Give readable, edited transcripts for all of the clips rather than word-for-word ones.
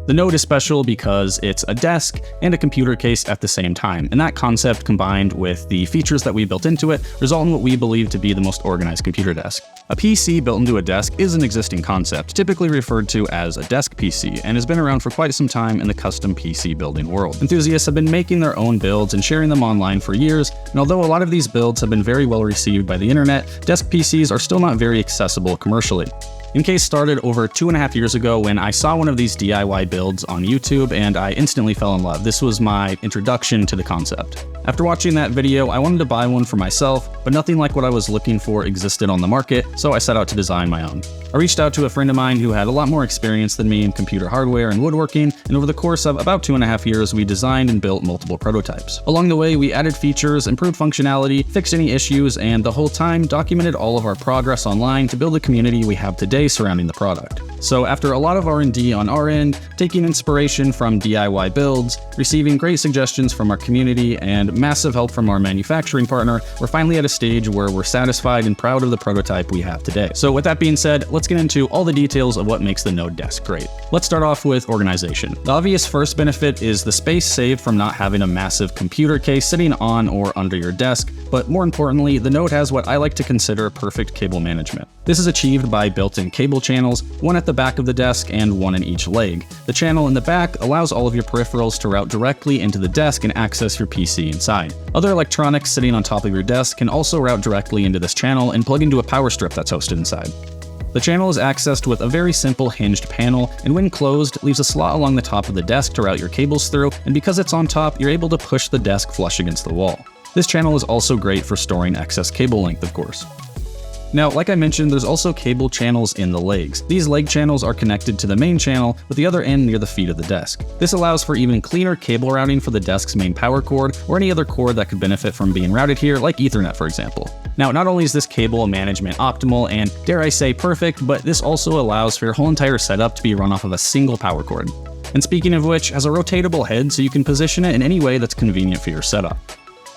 The Node is special because it's a desk and a computer case at the same time, and that concept combined with the features that we built into it result in what we believe to be the most organized computer desk. A PC built into a desk is an existing concept, typically referred to as a desk PC, and has been around for quite some time in the custom PC building world. Enthusiasts have been making their own builds and sharing them online for years, and although a lot of these builds have been very well received by the internet, desk PCs are still not very accessible commercially. Encase started over 2.5 years ago when I saw one of these DIY builds on YouTube and I instantly fell in love. This was my introduction to the concept. After watching that video, I wanted to buy one for myself, but nothing like what I was looking for existed on the market, so I set out to design my own. I reached out to a friend of mine who had a lot more experience than me in computer hardware and woodworking, and over the course of about 2.5 years, we designed and built multiple prototypes. Along the way, we added features, improved functionality, fixed any issues, and the whole time documented all of our progress online to build the community we have today surrounding the product. So after a lot of R&D on our end, taking inspiration from DIY builds, receiving great suggestions from our community, and massive help from our manufacturing partner, we're finally at a stage where we're satisfied and proud of the prototype we have today. So with that being said, let's get into all the details of what makes the Node desk great. Let's start off with organization. The obvious first benefit is the space saved from not having a massive computer case sitting on or under your desk, but more importantly, the Node has what I like to consider perfect cable management. This is achieved by built-in cable channels, one at the back of the desk and one in each leg. The channel in the back allows all of your peripherals to route directly into the desk and access your PC inside. Other electronics sitting on top of your desk can also route directly into this channel and plug into a power strip that's hosted inside. The channel is accessed with a very simple hinged panel, and when closed, leaves a slot along the top of the desk to route your cables through, and because it's on top, you're able to push the desk flush against the wall. This channel is also great for storing excess cable length, of course. Now, like I mentioned, there's also cable channels in the legs. These leg channels are connected to the main channel, with the other end near the feet of the desk. This allows for even cleaner cable routing for the desk's main power cord, or any other cord that could benefit from being routed here, like Ethernet for example. Now, not only is this cable management optimal and, dare I say, perfect, but this also allows for your whole entire setup to be run off of a single power cord. And speaking of which, has a rotatable head so you can position it in any way that's convenient for your setup.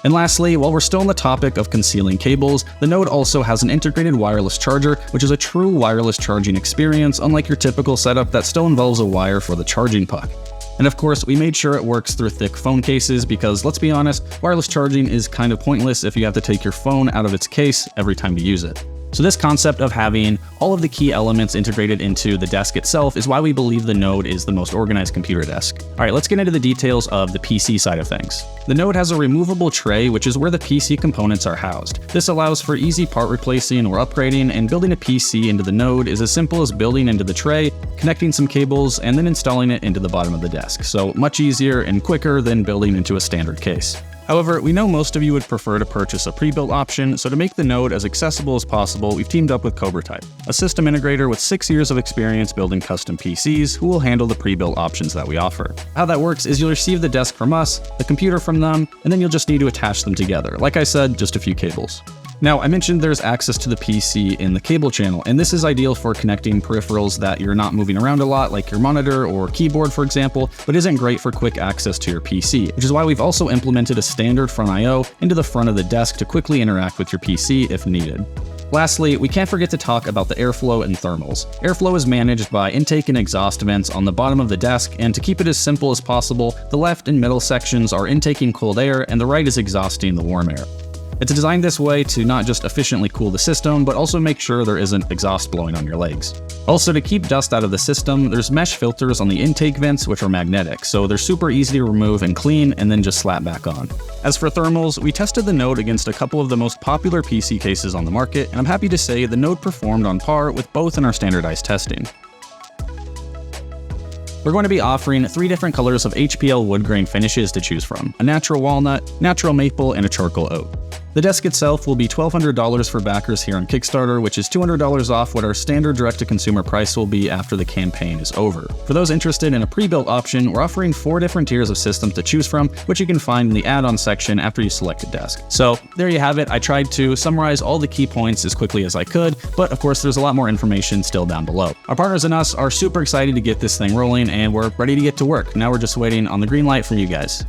And lastly, while we're still on the topic of concealing cables, the Node also has an integrated wireless charger, which is a true wireless charging experience, unlike your typical setup that still involves a wire for the charging puck. And of course, we made sure it works through thick phone cases because, let's be honest, wireless charging is kind of pointless if you have to take your phone out of its case every time you use it. So this concept of having all of the key elements integrated into the desk itself is why we believe the Node is the most organized computer desk. All right, let's get into the details of the PC side of things. The Node has a removable tray, which is where the PC components are housed. This allows for easy part replacing or upgrading, and building a PC into the Node is as simple as building into the tray, connecting some cables, and then installing it into the bottom of the desk. So much easier and quicker than building into a standard case. However, we know most of you would prefer to purchase a pre-built option, so to make the Node as accessible as possible, we've teamed up with CobraType, a system integrator with 6 years of experience building custom PCs who will handle the pre-built options that we offer. How that works is you'll receive the desk from us, the computer from them, and then you'll just need to attach them together. Like I said, just a few cables. Now, I mentioned there's access to the PC in the cable channel, and this is ideal for connecting peripherals that you're not moving around a lot, like your monitor or keyboard, for example, but isn't great for quick access to your PC, which is why we've also implemented a standard front I/O into the front of the desk to quickly interact with your PC if needed. Lastly, we can't forget to talk about the airflow and thermals. Airflow is managed by intake and exhaust vents on the bottom of the desk, and to keep it as simple as possible, the left and middle sections are intaking cold air and the right is exhausting the warm air. It's designed this way to not just efficiently cool the system, but also make sure there isn't exhaust blowing on your legs. Also, to keep dust out of the system, there's mesh filters on the intake vents which are magnetic, so they're super easy to remove and clean and then just slap back on. As for thermals, we tested the Node against a couple of the most popular PC cases on the market, and I'm happy to say the Node performed on par with both in our standardized testing. We're going to be offering 3 different colors of HPL wood grain finishes to choose from: a natural walnut, natural maple, and a charcoal oak. The desk itself will be $1,200 for backers here on Kickstarter, which is $200 off what our standard direct-to-consumer price will be after the campaign is over. For those interested in a pre-built option, we're offering 4 different tiers of systems to choose from, which you can find in the add-on section after you select a desk. So there you have it. I tried to summarize all the key points as quickly as I could, but of course there's a lot more information still down below. Our partners and us are super excited to get this thing rolling, and we're ready to get to work. Now we're just waiting on the green light from you guys.